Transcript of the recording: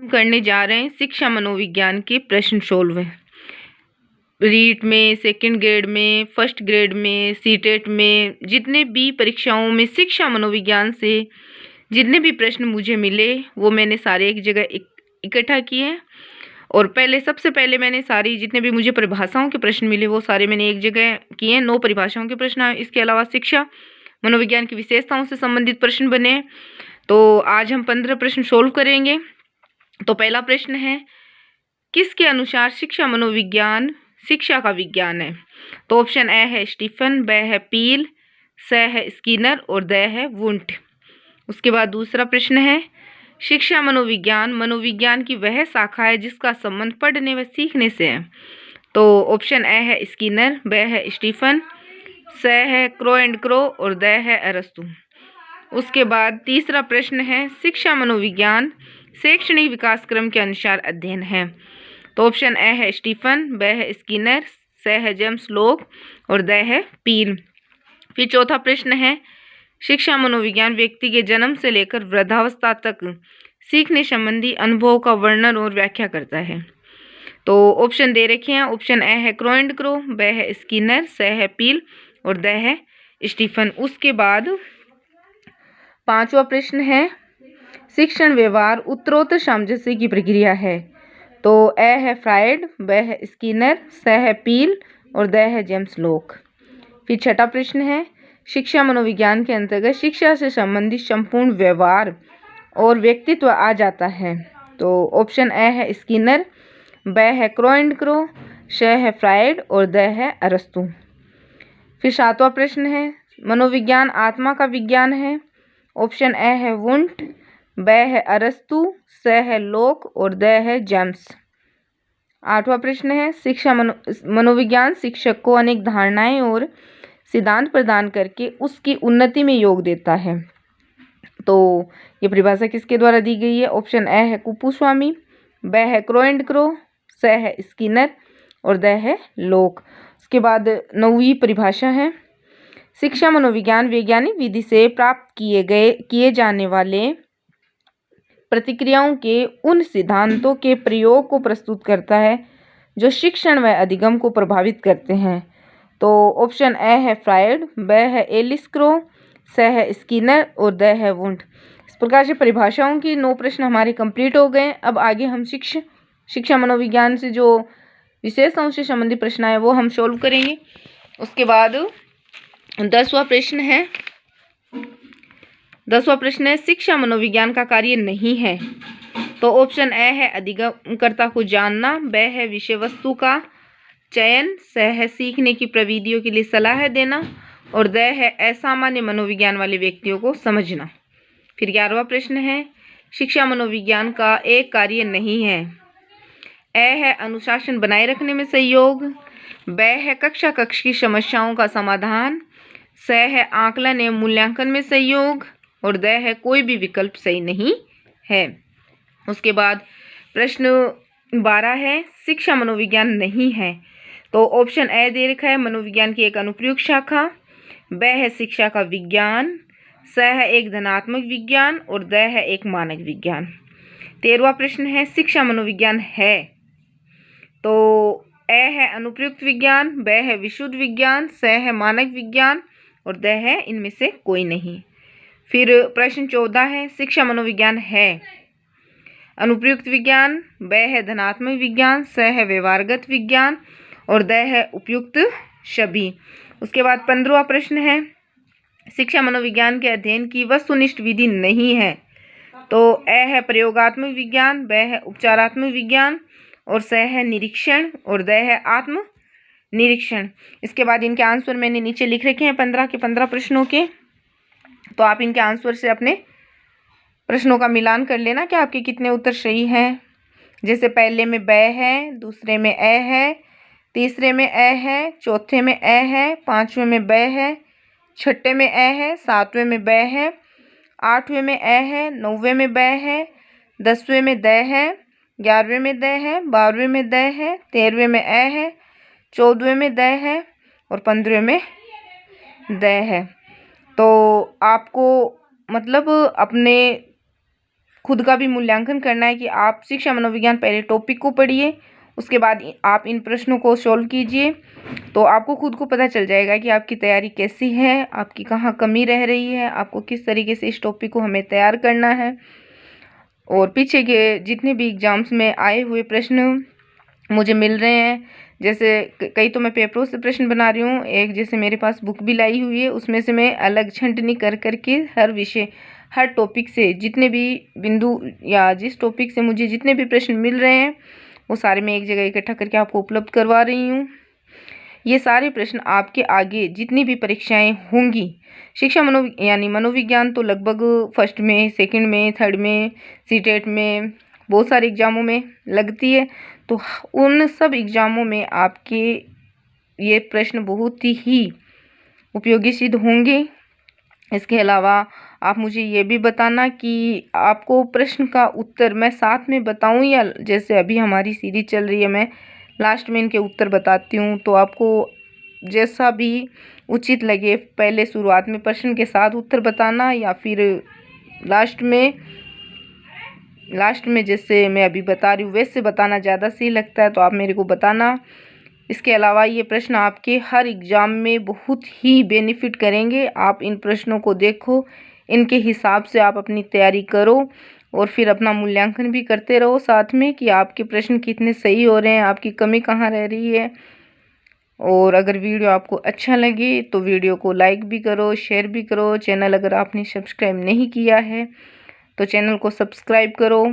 करने जा रहे हैं शिक्षा मनोविज्ञान के प्रश्न सोल्व। रीट में, सेकंड ग्रेड में, फर्स्ट ग्रेड में, सीटेट में, जितने भी परीक्षाओं में शिक्षा मनोविज्ञान से जितने भी प्रश्न मुझे मिले वो मैंने सारे एक जगह इकट्ठा किए। और सबसे पहले मैंने सारी जितने भी मुझे परिभाषाओं के प्रश्न मिले वो सारे मैंने एक जगह किए। 9 परिभाषाओं के प्रश्न आए। इसके अलावा शिक्षा मनोविज्ञान की विशेषताओं से संबंधित प्रश्न बने। तो आज हम 15 प्रश्न सोल्व करेंगे। तो पहला प्रश्न है, किसके अनुसार शिक्षा मनोविज्ञान शिक्षा का विज्ञान है? तो ऑप्शन ए है स्टीफन, ब है पील, स है स्किनर और द है वुंट। उसके बाद दूसरा प्रश्न है, शिक्षा मनोविज्ञान मनोविज्ञान की वह शाखा है जिसका संबंध पढ़ने व सीखने से है। तो ऑप्शन ए है स्किनर, ब है स्टीफन, स है क्रो एंड क्रो और द है अरस्तु। उसके बाद तीसरा प्रश्न है, शिक्षा मनोविज्ञान शैक्षणिक विकास क्रम के अनुसार अध्ययन है। तो ऑप्शन ए है स्टीफन, ब है स्किनर, स है जेम्स लोक और द है पील। फिर चौथा प्रश्न है, शिक्षा मनोविज्ञान व्यक्ति के जन्म से लेकर वृद्धावस्था तक सीखने संबंधी अनुभव का वर्णन और व्याख्या करता है। तो ऑप्शन दे रखे हैं। ऑप्शन ए है क्रो एंड क्रो, ब है स्किनर, स है पील और द है स्टीफन। उसके बाद पांचवा प्रश्न है, शिक्षण व्यवहार उत्तरोत्तर सामंजस्य की प्रक्रिया है। तो ए है फ्रायड, ब है स्किनर, स है पील और द है जेम्स लोक। फिर छठा प्रश्न है, शिक्षा मनोविज्ञान के अंतर्गत शिक्षा से संबंधित संपूर्ण व्यवहार और व्यक्तित्व आ जाता है। तो ऑप्शन ए है स्किनर, ब है क्रो एंड क्रो, स है फ्रायड और द है अरस्तु। फिर सातवां प्रश्न है, मनोविज्ञान आत्मा का विज्ञान है। ऑप्शन ए है वुंट, ब है अरस्तु, स है लोक और द है जेम्स। आठवां प्रश्न है, शिक्षा मनोविज्ञान शिक्षक को अनेक धारणाएं और सिद्धांत प्रदान करके उसकी उन्नति में योग देता है। तो ये परिभाषा किसके द्वारा दी गई है? ऑप्शन ए है कुपुस्वामी, ब है क्रो एंड क्रो, स है स्किनर और द है लोक। उसके बाद 9वीं परिभाषा है, शिक्षा मनोविज्ञान वैज्ञानिक विधि से प्राप्त किए जाने वाले प्रतिक्रियाओं के उन सिद्धांतों के प्रयोग को प्रस्तुत करता है जो शिक्षण व अधिगम को प्रभावित करते हैं। तो ऑप्शन ए है फ्रायड, ब है एलिस क्रो, स है स्किनर और द है वुंट। इस प्रकार से परिभाषाओं की 9 प्रश्न हमारे कंप्लीट हो गए। अब आगे हम शिक्षा मनोविज्ञान से जो विशेषताओं से संबंधित प्रश्न आए वो हम सोल्व करेंगे। उसके बाद 10वां प्रश्न है, 10वां प्रश्न है, शिक्षा मनोविज्ञान का कार्य नहीं है। तो ऑप्शन ए है अधिगमकर्ता को जानना, ब है विषय वस्तु का चयन, स है सीखने की प्रविधियों के लिए सलाह देना और द है असामान्य मनोविज्ञान वाले व्यक्तियों को समझना। फिर 11वां प्रश्न है, शिक्षा मनोविज्ञान का एक कार्य नहीं है। ए है अनुशासन बनाए रखने में सहयोग, ब है कक्षा की समस्याओं का समाधान, स है आकलन एवं मूल्यांकन में सहयोग और द है कोई भी विकल्प सही नहीं है। उसके बाद प्रश्न 12 है, शिक्षा मनोविज्ञान नहीं है। तो ऑप्शन ए दे रखा है मनोविज्ञान की एक अनुप्रयुक्त शाखा, ब है शिक्षा का विज्ञान, स है एक धनात्मक विज्ञान और द है एक मानक विज्ञान। 13वां प्रश्न है, शिक्षा मनोविज्ञान है। तो ए है अनुप्रयुक्त विज्ञान, ब है विशुद्ध विज्ञान, स है मानक विज्ञान और द है इनमें से कोई नहीं। फिर प्रश्न 14 है, शिक्षा मनोविज्ञान है अनुप्रयुक्त विज्ञान, ब है धनात्मक विज्ञान, स है व्यवहारगत विज्ञान और द है उपयुक्त सभी। उसके बाद 15वां प्रश्न है, शिक्षा मनोविज्ञान के अध्ययन की वस्तुनिष्ठ विधि नहीं है। तो ए है प्रयोगात्मक विज्ञान, ब है उपचारात्मक विज्ञान और स है निरीक्षण और द है आत्म निरीक्षण। इसके बाद इनके आंसर मैंने नीचे लिख रखे हैं 15 के 15 प्रश्नों के। तो आप इनके आंसर से अपने प्रश्नों का मिलान कर लेना कि आपके कितने उत्तर सही हैं। जैसे पहले में ब है, दूसरे में ए है, तीसरे में ए है, चौथे में ए है, पांचवें में ब है, छठे में ए है, सातवें में ब है, आठवें में ए है, नौवें में ब है, 10वें में द है, 11वें में द है, 12वें में द है, 13वें में ए है, 14वें में द है और 15वें में द है। तो आपको मतलब अपने खुद का भी मूल्यांकन करना है कि आप शिक्षा मनोविज्ञान पहले टॉपिक को पढ़िए, उसके बाद आप इन प्रश्नों को सॉल्व कीजिए, तो आपको खुद को पता चल जाएगा कि आपकी तैयारी कैसी है, आपकी कहाँ कमी रह रही है, आपको किस तरीके से इस टॉपिक को हमें तैयार करना है। और पीछे के जितने भी एग्जाम्स में आए हुए प्रश्न मुझे मिल रहे हैं, जैसे कई तो मैं पेपरों से प्रश्न बना रही हूँ, एक जैसे मेरे पास बुक भी लाई हुई है, उसमें से मैं अलग छंटनी कर करके हर विषय हर टॉपिक से जितने भी बिंदु या जिस टॉपिक से मुझे जितने भी प्रश्न मिल रहे हैं वो सारे मैं एक जगह इकट्ठा करके आपको उपलब्ध करवा रही हूँ। ये सारे प्रश्न आपके आगे जितनी भी परीक्षाएं होंगी, शिक्षा यानी मनोविज्ञान तो लगभग फर्स्ट में, सेकंड में, थर्ड में, सीटेट में, बहुत सारे एग्जामों में लगती है, तो उन सब एग्जामों में आपके ये प्रश्न बहुत ही उपयोगी सिद्ध होंगे। इसके अलावा आप मुझे ये भी बताना कि आपको प्रश्न का उत्तर मैं साथ में बताऊं, या जैसे अभी हमारी सीरीज चल रही है मैं लास्ट में इनके उत्तर बताती हूँ, तो आपको जैसा भी उचित लगे पहले शुरुआत में प्रश्न के साथ उत्तर बताना, या फिर लास्ट में जैसे मैं अभी बता रही हूँ वैसे बताना ज़्यादा सही लगता है, तो आप मेरे को बताना। इसके अलावा ये प्रश्न आपके हर एग्ज़ाम में बहुत ही बेनिफिट करेंगे। आप इन प्रश्नों को देखो, इनके हिसाब से आप अपनी तैयारी करो और फिर अपना मूल्यांकन भी करते रहो साथ में कि आपके प्रश्न कितने सही हो रहे हैं, आपकी कमी कहाँ रह रही है। और अगर वीडियो आपको अच्छा लगे तो वीडियो को लाइक भी करो, शेयर भी करो। चैनल अगर आपने सब्सक्राइब नहीं किया है तो चैनल को सब्सक्राइब करो।